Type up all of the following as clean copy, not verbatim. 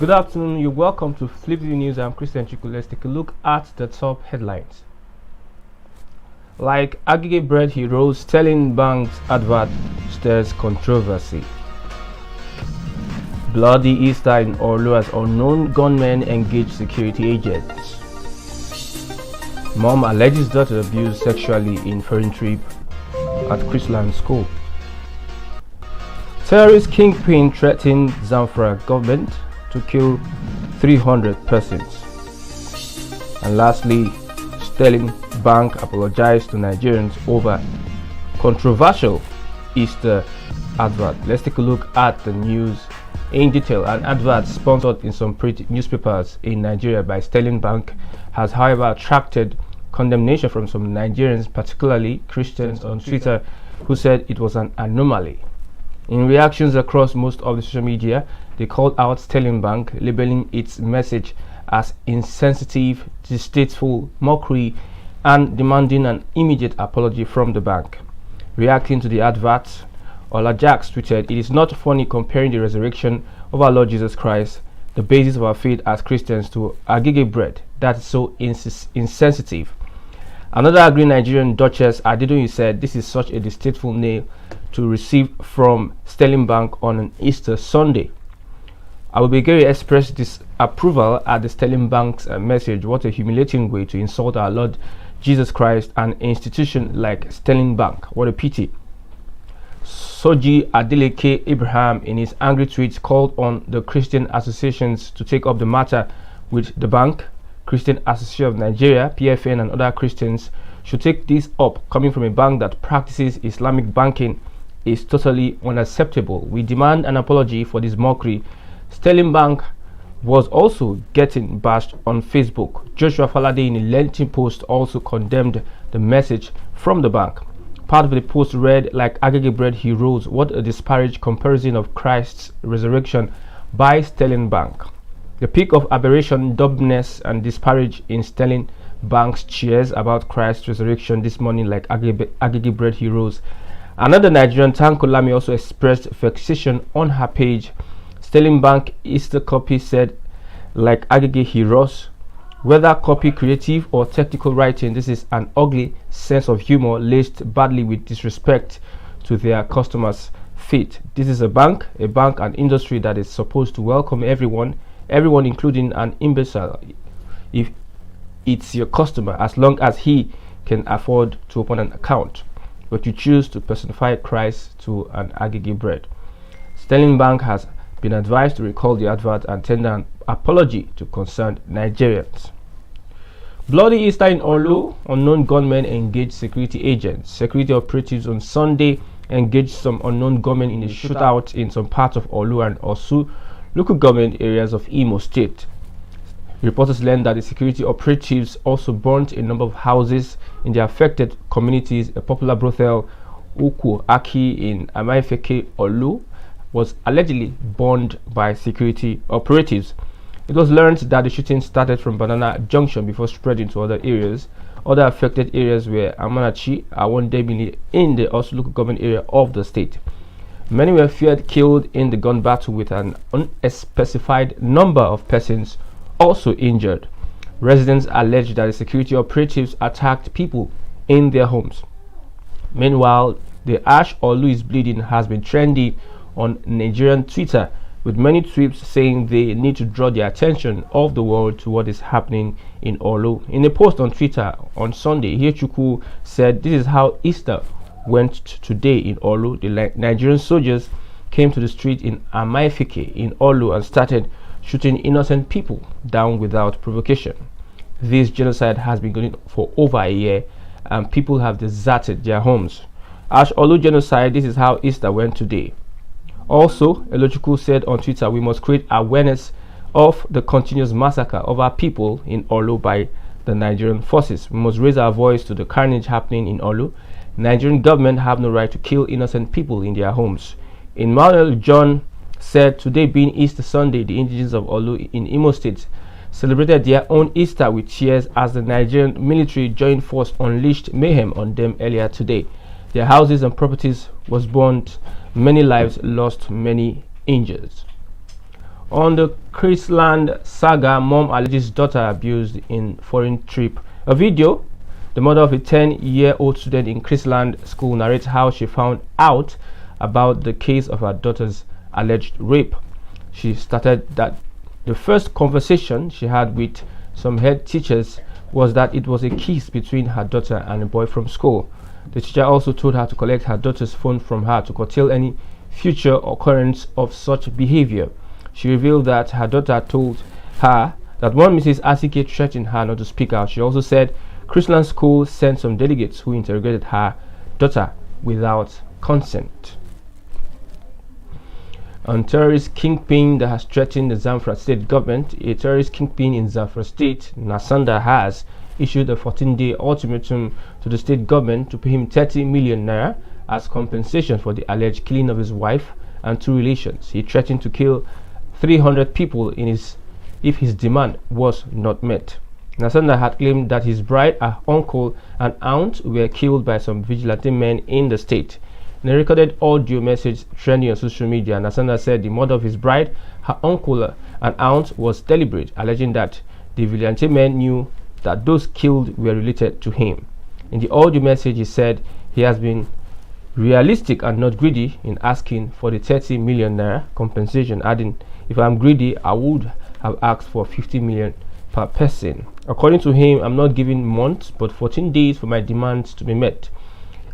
Good afternoon, you're welcome to Fliptv News. I'm Christian Chiku. Let's take a look at the top headlines. Like Agege bread heroes, Stlin Bank's advert stirs controversy. Bloody Easter in Orlu as unknown gunmen engage security agents. Mom alleges daughter abused sexually in foreign trip at Chrisland school. Terrorist Kingpin threatened Zamfara government to kill 300 persons. And lastly, Stlin Bank apologized to Nigerians over controversial Easter advert. Let's take a look at the news in detail. An advert sponsored in some pretty newspapers in Nigeria by Stlin Bank has, however, attracted condemnation from some Nigerians, particularly Christians on Twitter, who said it was an anomaly. In reactions across most of the social media, they called out Stlin Bank, labeling its message as insensitive, distasteful, mockery, and demanding an immediate apology from the bank. Reacting to the advert, Alleges tweeted, "It is not funny comparing the resurrection of our Lord Jesus Christ, the basis of our faith as Christians, to agege bread. That is so insensitive." Another angry Nigerian Duchess Adedoyin said, "This is such a distasteful nail to receive from Stlin Bank on an Easter Sunday. Abubegere expressed disapproval at the Stlin Bank's message. What a humiliating way to insult our Lord Jesus Christ, an institution like Stlin Bank. What a pity." Soji Adeleke Abraham, in his angry tweet, called on the Christian associations to take up the matter with the bank. Christian Association of Nigeria, PFN, and other Christians should take this up. Coming from a bank that practices Islamic banking is totally unacceptable. We demand an apology for this mockery. Stlin Bank was also getting bashed on Facebook. Joshua Falade, in a lengthy post, also condemned the message from the bank. Part of the post read, "Like agege bread heroes, what a disparaged comparison of Christ's resurrection by Stlin Bank. The peak of aberration, dumbness, and disparage in Stlin Bank's cheers about Christ's resurrection this morning, like agege bread heroes." Another Nigerian, Tankolami, also expressed vexation on her page. Stlin Bank Easter copy said, "Like agege heroes." Whether copy creative or technical writing, this is an ugly sense of humor laced badly with disrespect to their customers' faith. This is a bank, an industry that is supposed to welcome everyone including an imbecile, if it's your customer, as long as he can afford to open an account. But you choose to personify Christ to an agege bread. Stlin Bank has been advised to recall the advert and tender an apology to concerned Nigerians. Bloody Easter in Orlu, unknown gunmen engaged security agents. Security operatives on Sunday engaged some unknown gunmen in a shootout in some parts of Orlu and Osu local government areas of Imo State. Reporters learned that the security operatives also burnt a number of houses in the affected communities. A popular brothel, Uku Aki in Amaifeke, Orlu, was allegedly burned by security operatives. It was learned that the shooting started from Banana Junction before spreading to other areas. Other affected areas were Amanachi, Awondebili in the Osu local government area of the state. Many were feared killed in the gun battle, with an unspecified number of persons also injured. Residents alleged that the security operatives attacked people in their homes. Meanwhile, the Ash Orlu is bleeding has been trendy on Nigerian Twitter, with many tweets saying they need to draw the attention of the world to what is happening in Orlu. In a post on Twitter on Sunday, Hiechukwu said, "This is how Easter went today in Orlu. The Nigerian soldiers came to the street in Amaifeke in Orlu and started shooting innocent people down without provocation. This genocide has been going on for over a year and people have deserted their homes. Ash Orlu genocide, this is how Easter went today." Also, Elochukwu said on Twitter, "We must create awareness of the continuous massacre of our people in Orlu by the Nigerian forces. We must raise our voice to the carnage happening in Orlu. Nigerian government have no right to kill innocent people in their homes." Emmanuel John said, "Today being Easter Sunday, the indigenes of Orlu in Imo State celebrated their own Easter with cheers as the Nigerian military joint force unleashed mayhem on them earlier today. Their houses and properties was burned, many lives lost, many injured." On the Chrisland saga, mom alleges daughter abused in foreign trip. A video, the mother of a 10-year-old student in Chrisland school narrates how she found out about the case of her daughter's alleged rape. She stated that the first conversation she had with some head teachers was that it was a kiss between her daughter and a boy from school. The teacher also told her to collect her daughter's phone from her to curtail any future occurrence of such behavior. She revealed that her daughter told her that one Mrs. Asike threatened her not to speak out. She also said Chrisland School sent some delegates who interrogated her daughter without consent. On terrorist kingpin that has threatened the Zamfara state government, a terrorist kingpin in Zamfara state, Nasanda, has issued a 14-day ultimatum to the state government to pay him 30 million naira as compensation for the alleged killing of his wife and 2 relations. He threatened to kill 300 people if his demand was not met. Nasanda had claimed that his bride, her uncle and aunt were killed by some vigilante men in the state. In a recorded audio message trending on social media, Nasanda said the murder of his bride, her uncle and aunt was deliberate, alleging that the vigilante men knew that those killed were related to him. In the audio message, he said he has been realistic and not greedy in asking for the 30 million naira compensation, adding, "If I'm greedy, I would have asked for 50 million per person." According to him, I'm not giving months but 14 days for my demands to be met.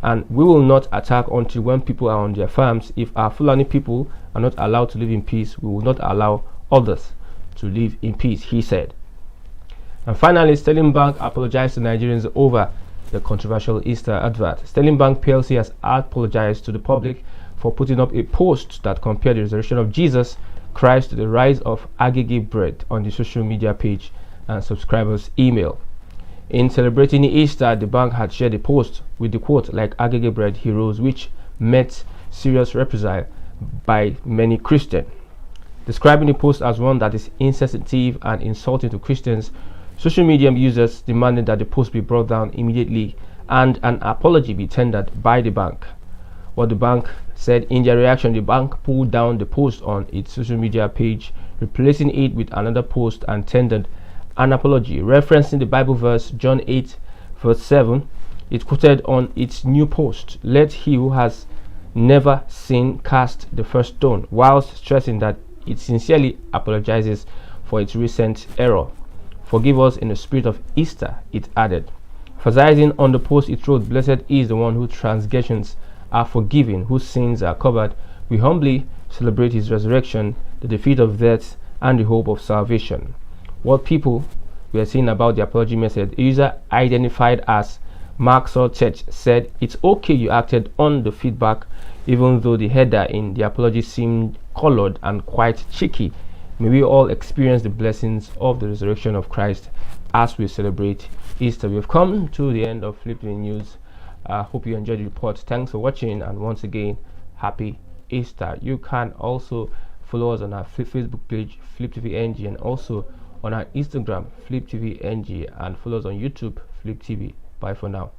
And we will not attack until when people are on their farms. If our Fulani people are not allowed to live in peace, we will not allow others to live in peace, he said. And finally, Stlin Bank apologized to Nigerians over the controversial Easter advert. Stlin Bank PLC has apologized to the public for putting up a post that compared the resurrection of Jesus Christ to the rise of agege bread on the social media page and subscribers' email. In celebrating Easter, the bank had shared a post with the quote, "Like agege bread heroes," which met serious reprisal by many Christians. Describing the post as one that is insensitive and insulting to Christians, social media users demanded that the post be brought down immediately and an apology be tendered by the bank. What the bank said in their reaction, the bank pulled down the post on its social media page, replacing it with another post, and tendered an apology. Referencing the Bible verse John 8 verse 7, it quoted on its new post, "Let he who has never sinned cast the first stone," whilst stressing that it sincerely apologizes for its recent error. "Forgive us in the spirit of Easter," it added. Emphasizing on the post, it wrote, "Blessed is the one whose transgressions are forgiven, whose sins are covered. We humbly celebrate his resurrection, the defeat of death, and the hope of salvation." What people were saying about the apology message, a user identified as Mark Church said, "It's okay you acted on the feedback, even though the header in the apology seemed colored and quite cheeky. May we all experience the blessings of the resurrection of Christ as we celebrate Easter." We have come to the end of Fliptv News. I hope you enjoyed the report. Thanks for watching, and once again, happy Easter. You can also follow us on our Facebook page, Fliptv NG, and also on our Instagram, Fliptv NG, and follow us on YouTube, Fliptv. Bye for now.